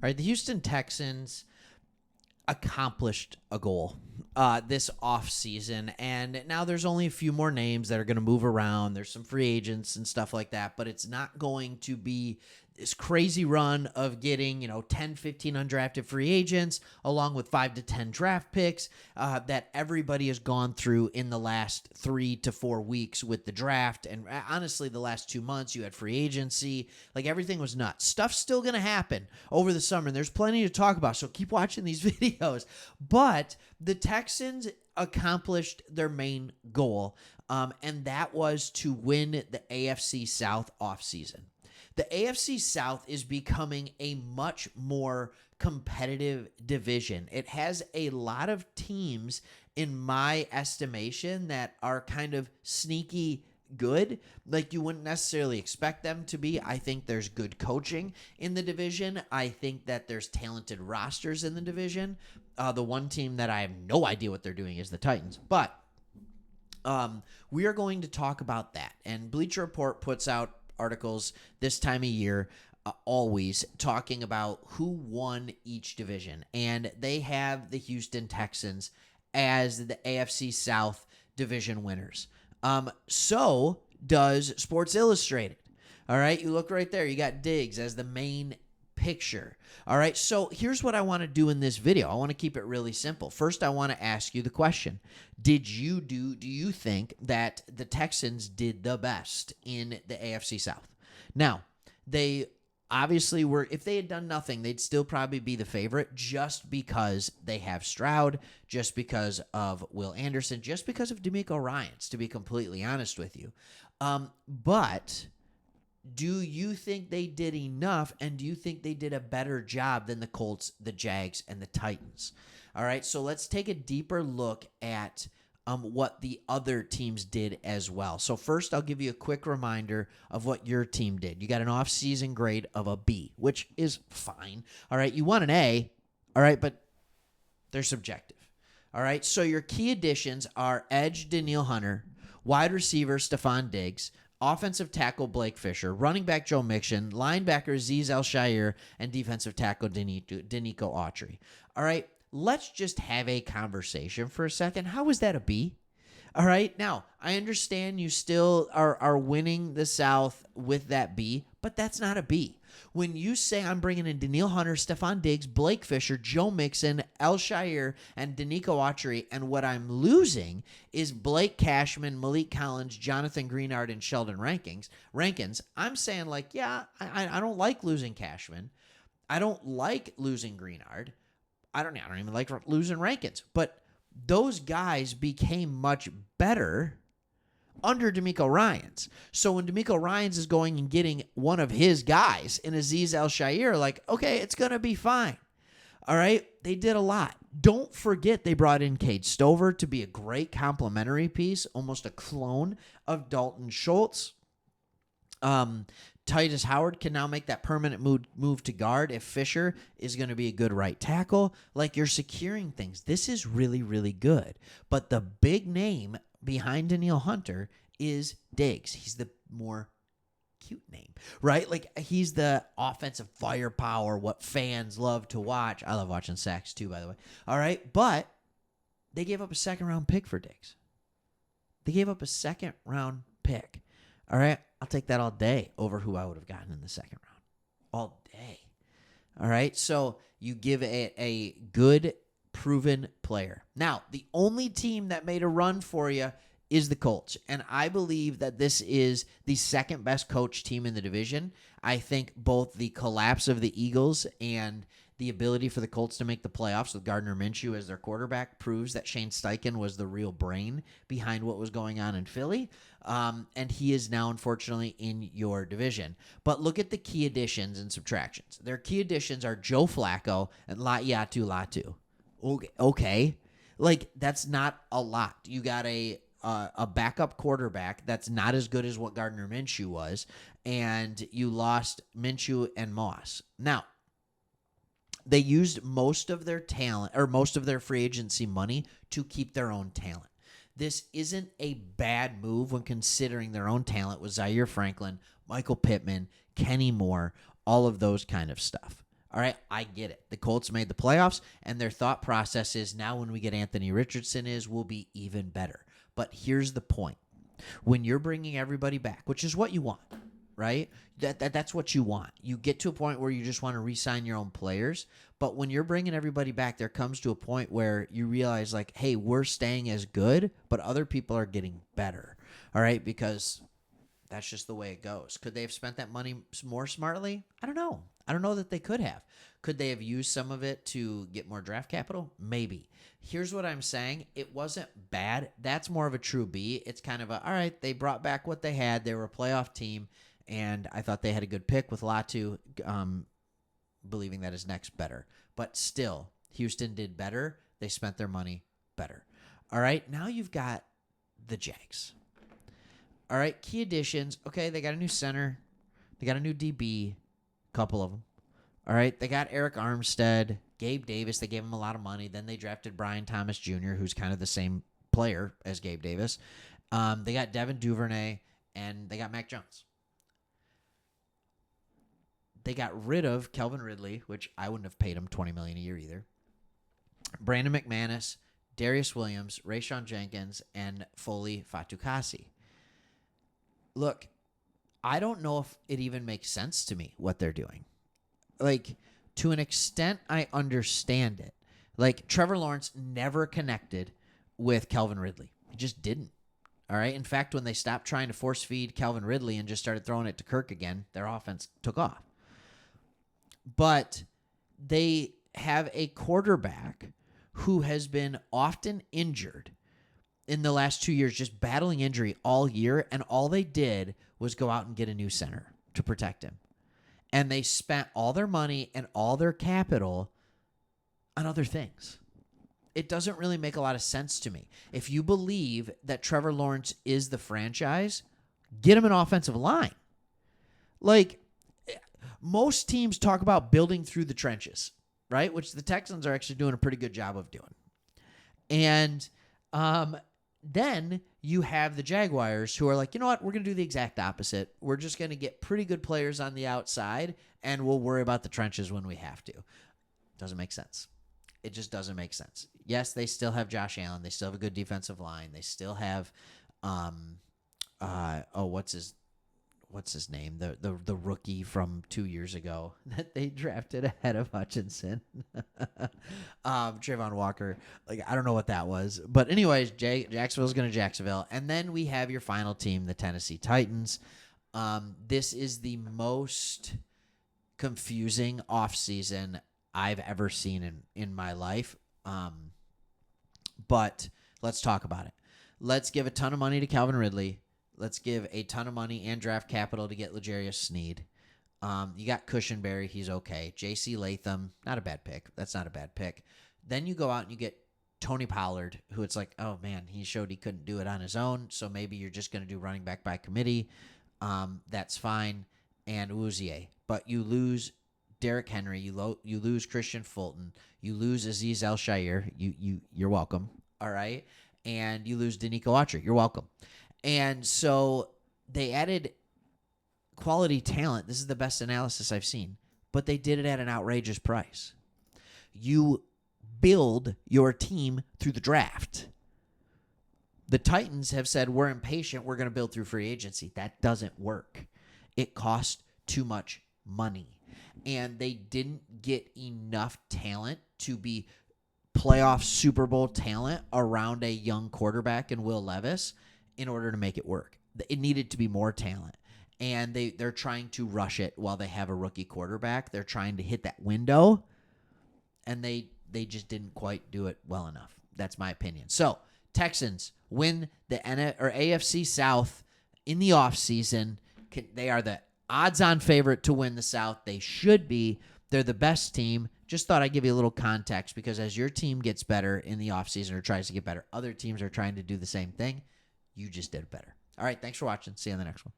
All right, the Houston Texans accomplished a goal this offseason, and now there's only a few more names that are going to move around. There's some free agents and stuff like that, but it's not going to be this crazy run of getting 10 15 undrafted free agents along with 5 to 10 draft picks that everybody has gone through in the last 3 to 4 weeks with the draft. And honestly, the last 2 months you had free agency, like everything was nuts. Stuff's still going to happen over the summer, and there's plenty to talk about, so keep watching these videos. But the Texans accomplished their main goal, and that was to win the AFC South offseason. The AFC South is becoming a much more competitive division. It has a lot of teams, in my estimation, that are kind of sneaky good. Like you wouldn't necessarily expect them to be. I think there's good coaching in the division. I think that there's talented rosters in the division. The one team that I have no idea what they're doing is the Titans. But we are going to talk about that. And Bleacher Report puts out articles this time of year, always talking about who won each division. And they have the Houston Texans as the AFC South division winners. So does Sports Illustrated. All right, you look right there. You got Diggs as the main picture. All right, so here's what I want to do in this video. I want to keep it really simple. First, I want to ask you the question. Do you think that the Texans did the best in the AFC South? Now, they obviously were, if they had done nothing, they'd still probably be the favorite just because they have Stroud, just because of Will Anderson, just because of DeMeco Ryans, to be completely honest with you. But do you think they did enough, and do you think they did a better job than the Colts, the Jags, and the Titans? All right, so let's take a deeper look at what the other teams did as well. So first, I'll give you a quick reminder of what your team did. You got an off-season grade of a B, which is fine. All right, you want an A, all right, but they're subjective. All right, so your key additions are edge Danielle Hunter, wide receiver Stephon Diggs, offensive tackle Blake Fisher, running back Joe Mixon, linebacker Azeez Al-Shaair, and defensive tackle Denico Autry. All right, let's just have a conversation for a second. How is that a B? All right, now, I understand you still are winning the South with that B, but that's not a B. When you say I'm bringing in Danielle Hunter, Stephon Diggs, Blake Fisher, Joe Mixon, Al-Shaair, and Denico Autry, and what I'm losing is Blake Cashman, Malik Collins, Jonathan Greenard, and Sheldon Rankins, I'm saying like, yeah, I don't like losing Cashman. I don't like losing Greenard. I don't even like losing Rankins. But those guys became much better under DeMeco Ryans. So when DeMeco Ryans is going and getting one of his guys in Azeez Al-Shaair, like, okay, it's going to be fine. All right? They did a lot. Don't forget they brought in Cade Stover to be a great complementary piece, almost a clone of Dalton Schultz. Titus Howard can now make that permanent move to guard if Fisher is going to be a good right tackle. Like, you're securing things. This is really, really good. But the big name behind Danielle Hunter is Diggs. He's the more cute name, right? Like, he's the offensive firepower, what fans love to watch. I love watching sacks too, by the way. All right, but they gave up a second-round pick for Diggs. They gave up a second-round pick. All right, I'll take that all day over who I would have gotten in the second round. All day. All right, so you give a good, proven player. Now, the only team that made a run for you is the Colts, and I believe that this is the second best coached team in the division. I think both the collapse of the Eagles and the ability for the Colts to make the playoffs with Gardner Minshew as their quarterback proves that Shane Steichen was the real brain behind what was going on in Philly. And he is now, unfortunately, in your division. But look at the key additions and subtractions. Their key additions are Joe Flacco and Laiatu Latu. Okay. Like, that's not a lot. You got a backup quarterback that's not as good as what Gardner Minshew was, and you lost Minshew and Moss. Now, they used most of their talent, or most of their free agency money, to keep their own talent. This isn't a bad move when considering their own talent with Zaire Franklin, Michael Pittman, Kenny Moore, all of those kind of stuff. All right, I get it. The Colts made the playoffs, and their thought process is now when we get Anthony Richardson we'll be even better. But here's the point. When you're bringing everybody back, which is what you want, right? That's what you want. You get to a point where you just want to re-sign your own players. But when you're bringing everybody back, there comes to a point where you realize, like, hey, we're staying as good, but other people are getting better, all right? Because that's just the way it goes. Could they have spent that money more smartly? I don't know. I don't know that they could have. Could they have used some of it to get more draft capital? Maybe. Here's what I'm saying. It wasn't bad. That's more of a true B. It's kind of all right, they brought back what they had. They were a playoff team, and I thought they had a good pick with Latu, believing that his next better. But still, Houston did better. They spent their money better. All right, now you've got the Jags. All right, key additions. Okay, they got a new center. They got a new DB, a couple of them. All right, they got Eric Armstead, Gabe Davis. They gave him a lot of money. Then they drafted Brian Thomas Jr., who's kind of the same player as Gabe Davis. They got Devin Duvernay, and they got Mac Jones. They got rid of Calvin Ridley, which I wouldn't have paid him $20 million a year either. Brandon McManus, Darius Williams, Rayshon Jenkins, and Foley Fatukasi. Look, I don't know if it even makes sense to me what they're doing. Like, to an extent, I understand it. Like, Trevor Lawrence never connected with Calvin Ridley. He just didn't. All right. In fact, when they stopped trying to force feed Calvin Ridley and just started throwing it to Kirk again, their offense took off. But they have a quarterback who has been often injured in the last 2 years, just battling injury all year, and all they did was go out and get a new center to protect him. And they spent all their money and all their capital on other things. It doesn't really make a lot of sense to me. If you believe that Trevor Lawrence is the franchise, get him an offensive line. Like, most teams talk about building through the trenches, right? Which the Texans are actually doing a pretty good job of doing. And then you have the Jaguars who are like, you know what? We're going to do the exact opposite. We're just going to get pretty good players on the outside, and we'll worry about the trenches when we have to. Doesn't make sense. It just doesn't make sense. Yes, they still have Josh Allen. They still have a good defensive line. They still have, what's his name? The rookie from 2 years ago that they drafted ahead of Hutchinson. Trayvon Walker. Like, I don't know what that was. But anyways, Jacksonville's going to Jacksonville. And then we have your final team, the Tennessee Titans. This is the most confusing offseason I've ever seen in my life. But let's talk about it. Let's give a ton of money to Calvin Ridley. Let's give a ton of money and draft capital to get L'Jarius Sneed. You got Cushenberry. He's okay. J.C. Latham, not a bad pick. That's not a bad pick. Then you go out and you get Tony Pollard, who it's like, oh, man, he showed he couldn't do it on his own, so maybe you're just going to do running back by committee. That's fine. And Uzier. But you lose Derrick Henry. You lose Christian Fulton. You lose Azeez Al-Shaair. You're welcome. All right? And you lose Danico Autry. You're welcome. And so they added quality talent. This is the best analysis I've seen. But they did it at an outrageous price. You build your team through the draft. The Titans have said, we're impatient. We're going to build through free agency. That doesn't work. It costs too much money. And they didn't get enough talent to be playoff Super Bowl talent around a young quarterback in Will Levis in order to make it work. It needed to be more talent. And they're trying to rush it while they have a rookie quarterback. They're trying to hit that window, and they just didn't quite do it well enough. That's my opinion. So, Texans win the AFC South in the offseason. They are the odds-on favorite to win the South. They should be. They're the best team. Just thought I'd give you a little context because as your team gets better in the offseason or tries to get better, other teams are trying to do the same thing. You just did it better. All right, thanks for watching. See you on the next one.